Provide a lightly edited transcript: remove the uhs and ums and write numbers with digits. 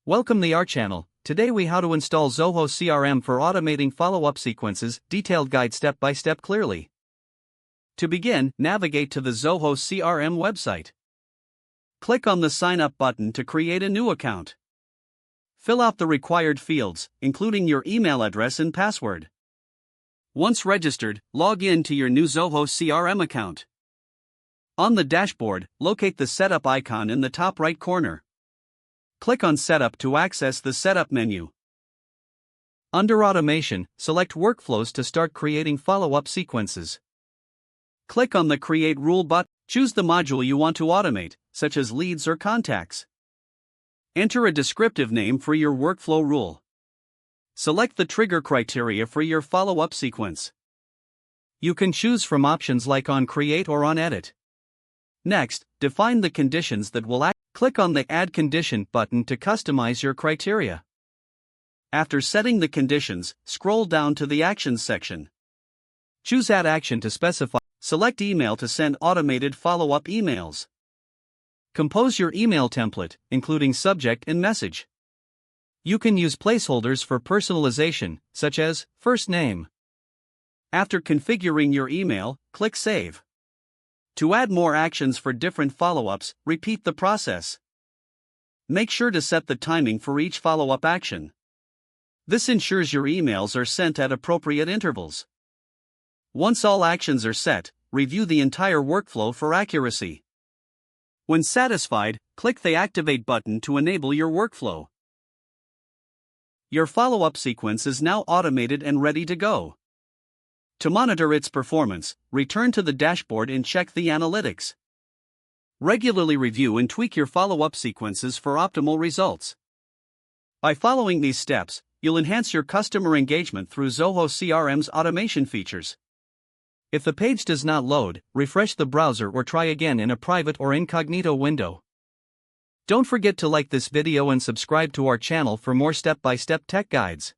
Welcome to our channel. Today we how to install Zoho CRM for automating follow-up sequences, detailed guide step by step clearly. To begin, navigate to the Zoho CRM website. Click on the Sign Up button to create a new account. Fill out the required fields, including your email address and password. Once registered, log in to your new Zoho CRM account. On the dashboard, locate the Setup icon in the top right corner. Click on Setup to access the Setup menu. Under Automation, select Workflows to start creating follow-up sequences. Click on the Create Rule button. Choose the module you want to automate, such as leads or contacts. Enter a descriptive name for your workflow rule. Select the trigger criteria for your follow-up sequence. You can choose from options like on Create or on Edit. Next, define the conditions that will act. Click on the Add Condition button to customize your criteria. After setting the conditions, scroll down to the Actions section. Choose Add Action to specify. Select Email to send automated follow-up emails. Compose your email template, including subject and message. You can use placeholders for personalization, such as first name. After configuring your email, click Save. To add more actions for different follow-ups, repeat the process. Make sure to set the timing for each follow-up action. This ensures your emails are sent at appropriate intervals. Once all actions are set, review the entire workflow for accuracy. When satisfied, click the Activate button to enable your workflow. Your follow-up sequence is now automated and ready to go. To monitor its performance, return to the dashboard and check the analytics. Regularly review and tweak your follow-up sequences for optimal results. By following these steps, you'll enhance your customer engagement through Zoho CRM's automation features. If the page does not load, refresh the browser or try again in a private or incognito window. Don't forget to like this video and subscribe to our channel for more step-by-step tech guides.